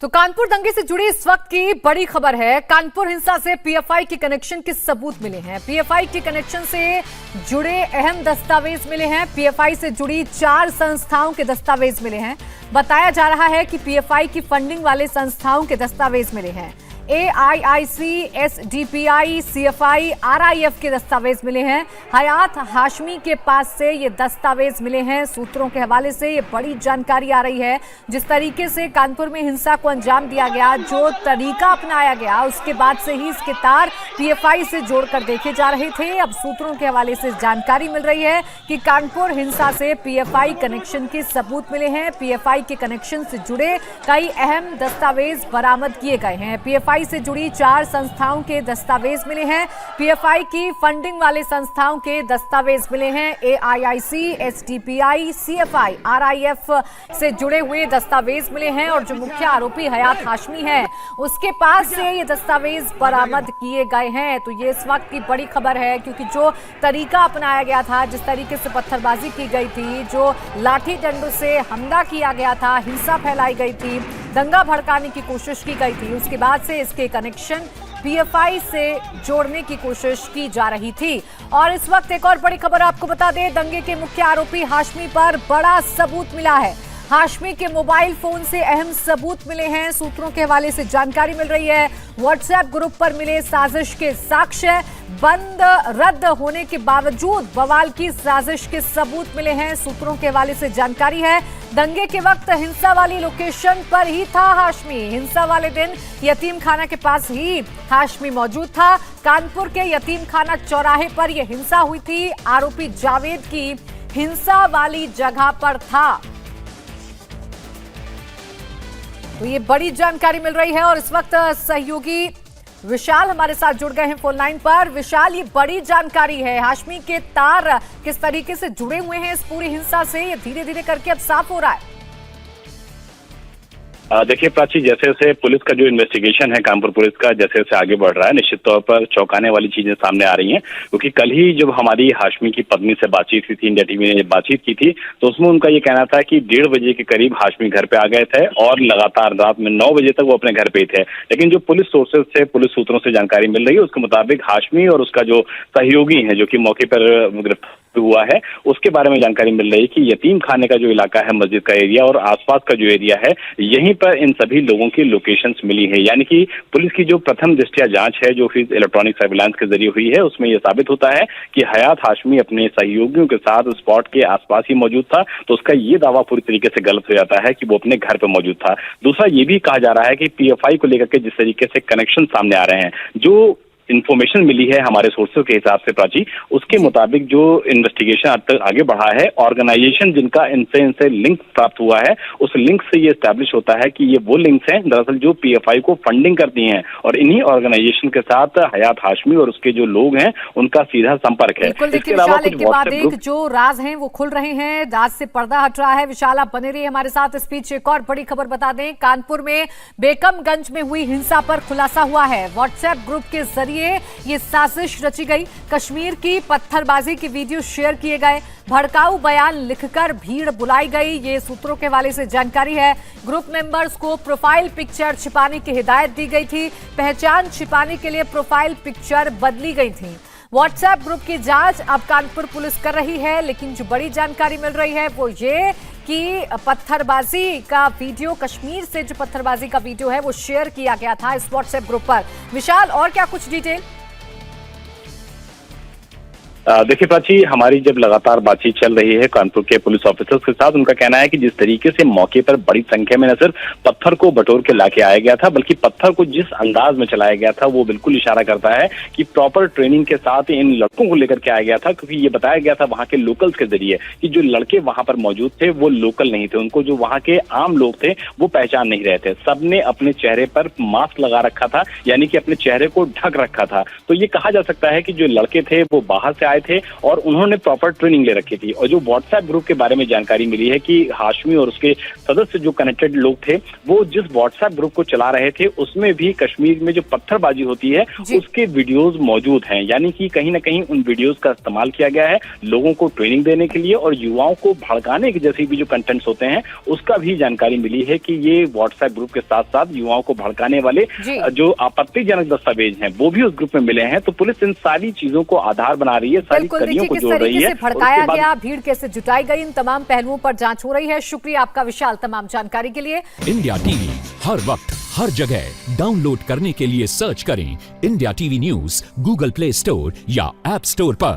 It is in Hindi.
तो कानपुर दंगे से जुड़ी इस वक्त की बड़ी खबर है। कानपुर हिंसा से पीएफआई के कनेक्शन के सबूत मिले हैं। पीएफआई के कनेक्शन से जुड़े अहम दस्तावेज मिले हैं। पीएफआई से जुड़ी 4 संस्थाओं के दस्तावेज मिले हैं। बताया जा रहा है कि पीएफआई की फंडिंग वाले संस्थाओं के दस्तावेज मिले हैं। AIIC, SDPI, CFI, RIF के दस्तावेज मिले हैं। हयात हाशमी के पास से ये दस्तावेज मिले हैं। सूत्रों के हवाले से ये बड़ी जानकारी आ रही है। जिस तरीके से कानपुर में हिंसा को अंजाम दिया गया, जो तरीका अपनाया गया, उसके बाद से ही इसके तार पीएफआई से जोड़कर देखे जा रहे थे। अब सूत्रों के हवाले से जानकारी मिल रही है कि कानपुर हिंसा से पीएफआई कनेक्शन के सबूत मिले हैं। पीएफआई के कनेक्शन से जुड़े कई अहम दस्तावेज बरामद किए गए हैं। पीएफआई से जुड़ी 4 संस्थाओं के दस्तावेज मिले हैं। पीएफआई की फंडिंग वाले संस्थाओं के दस्तावेज मिले हैं। AIIC, SDPI, CFI, RIF से जुड़े हुए दस्तावेज मिले हैं और जो मुख्य आरोपी हयात हाशमी है, उसके पास से ये दस्तावेज बरामद किए गए हैं। तो ये इस वक्त की बड़ी खबर है, क्योंकि जो तरीका अपनाया गया था, जिस तरीके से पत्थरबाजी की गई थी, जो लाठी डंडों से हमला किया गया था, हिंसा फैलाई गई थी, दंगा भड़काने की कोशिश की गई थी, उसके बाद से इसके कनेक्शन पीएफआई से जोड़ने की कोशिश की जा रही थी। और इस वक्त एक और बड़ी खबर आपको बता दें, दंगे के मुख्य आरोपी हाशमी पर बड़ा सबूत मिला है। हाशमी के मोबाइल फोन से अहम सबूत मिले हैं। सूत्रों के हवाले से जानकारी मिल रही है। व्हाट्सएप ग्रुप पर मिले साजिश के साक्ष्य, बंद रद्द होने के बावजूद बवाल की साजिश के सबूत मिले हैं। सूत्रों के हवाले से जानकारी है, दंगे के वक्त हिंसा वाली लोकेशन पर ही था हाशमी। हिंसा वाले दिन यतीम खाना के पास ही हाशमी मौजूद था। कानपुर के यतीम खाना चौराहे पर यह हिंसा हुई थी। आरोपी जावेद की हिंसा वाली जगह पर था। तो ये बड़ी जानकारी मिल रही है और इस वक्त सहयोगी विशाल हमारे साथ जुड़ गए हैं फोन लाइन पर। विशाल, ये बड़ी जानकारी है। हाशमी के तार किस तरीके से जुड़े हुए हैं इस पूरी हिंसा से, ये धीरे धीरे करके अब साफ हो रहा है। देखिए प्राची, जैसे जैसे पुलिस का जो इन्वेस्टिगेशन है, कानपुर पुलिस का जैसे जैसे आगे बढ़ रहा है, निश्चित तौर पर चौंकाने वाली चीजें सामने आ रही हैं। क्योंकि कल ही जब हमारी हाशमी की पत्नी से बातचीत हुई थी, इंडिया टीवी ने बातचीत की थी, तो उसमें उनका ये कहना था कि 1:30 बजे के करीब हाशमी घर पे आ गए थे और लगातार रात में 9 बजे तक वो अपने घर पे ही थे। लेकिन जो पुलिस सोर्सेज से, पुलिस सूत्रों से जानकारी मिल रही है, उसके मुताबिक हाशमी और उसका जो सहयोगी है, जो कि मौके पर गिरफ्तार हुआ है, उसके बारे में जानकारी मिल रही है कि यतीम खाने का जो इलाका है, मस्जिद का एरिया और आसपास का जो एरिया है, यहीं पर इन सभी लोगों की लोकेशंस मिली है। यानी कि पुलिस की जो प्रथम दृष्टया जांच है, जो फिर इलेक्ट्रॉनिक सर्विलांस के जरिए हुई है, उसमें यह साबित होता है कि हयात हाशमी अपने सहयोगियों के साथ स्पॉट के आसपास ही मौजूद था। तो उसका ये दावा पूरी तरीके से गलत हो जाता है कि वो अपने घर पर मौजूद था। दूसरा ये भी कहा जा रहा है कि पीएफआई को लेकर के जिस तरीके से कनेक्शन सामने आ रहे हैं, जो इन्फॉर्मेशन मिली है हमारे सोर्सेज के हिसाब से प्राची, उसके मुताबिक जो इन्वेस्टिगेशन अब तक आगे बढ़ा है, ऑर्गेनाइजेशन जिनका इनसे लिंक प्राप्त हुआ है, उस लिंक से ये एस्टैब्लिश होता है कि ये वो लिंक्स हैं दरअसल जो पीएफआई को फंडिंग करती हैं और इन्हीं ऑर्गेनाइजेशन के साथ हयात हाशमी और उसके जो लोग हैं उनका सीधा संपर्क है। इसके अलावा कुछ व्हाट्सएप ग्रुप जो राज हैं वो खुल रहे हैं, राज से पर्दा हट रहा है। विशाल, आप बने रहिए हमारे साथ। इस बीच एक और बड़ी खबर बता दें, कानपुर में बेकमगंज में हुई हिंसा पर खुलासा हुआ है। व्हाट्सएप ग्रुप के जरिए ये साजिश रची गई। कश्मीर की पत्थरबाजी के वीडियो शेयर किए गए, भड़काऊ बयान लिखकर भीड़ बुलाई गई। ये सूत्रों के हवाले से जानकारी है। ग्रुप मेंबर्स को प्रोफाइल पिक्चर छिपाने की हिदायत दी गई थी। पहचान छिपाने के लिए प्रोफाइल पिक्चर बदली गई थी। व्हाट्सएप ग्रुप की जांच अब कानपुर पुलिस कर रही है, लेकिन जो बड़ी जानकारी मिल रही है वो ये कि पत्थरबाजी का वीडियो, कश्मीर से जो पत्थरबाजी का वीडियो है वो शेयर किया गया था इस व्हाट्सएप ग्रुप पर। विशाल, और क्या कुछ डिटेल? देखिए प्राची, हमारी जब लगातार बातचीत चल रही है कानपुर के पुलिस ऑफिसर्स के साथ, उनका कहना है कि जिस तरीके से मौके पर बड़ी संख्या में न सिर्फ पत्थर को बटोर के लाके आया गया था, बल्कि पत्थर को जिस अंदाज में चलाया गया था वो बिल्कुल इशारा करता है कि प्रॉपर ट्रेनिंग के साथ इन लड़कों को लेकर के आया गया था। क्योंकि ये बताया गया था वहां के लोकल्स के जरिए कि जो लड़के वहां पर मौजूद थे वो लोकल नहीं थे, उनको जो वहां के आम लोग थे वो पहचान नहीं रहे थे। सबने अपने चेहरे पर मास्क लगा रखा था, यानी कि अपने चेहरे को ढक रखा था। तो ये कहा जा सकता है कि जो लड़के थे वो बाहर से आए आए थे और उन्होंने प्रॉपर ट्रेनिंग ले रखी थी। और जो व्हाट्सएप ग्रुप के बारे में जानकारी मिली है कि हाशमी और उसके सदस्य जो कनेक्टेड लोग थे वो जिस व्हाट्सएप ग्रुप को चला रहे थे उसमें भी कश्मीर में जो पत्थरबाजी होती है उसके वीडियोस मौजूद हैं, यानी कि कहीं ना कहीं उन वीडियोस का इस्तेमाल किया गया है लोगों को ट्रेनिंग देने के लिए और युवाओं को भड़काने के जैसे भी जो कंटेंट्स होते हैं उसका भी जानकारी मिली है कि ये व्हाट्सएप ग्रुप के साथ साथ युवाओं को भड़काने वाले जो आपत्तिजनक दस्तावेज हैं वो भी उस ग्रुप में मिले हैं। तो पुलिस इन सारी चीजों को आधार बना रही है, सारी कड़ियों को जोड़ रही है। भड़काया गया, भीड़ कैसे जुटाई गई, इन तमाम पहलुओं पर जांच हो रही है। शुक्रिया आपका विशाल तमाम जानकारी के लिए। इंडिया टीवी हर वक्त हर जगह डाउनलोड करने के लिए सर्च करें India TV news Google play store या ऐप स्टोर पर।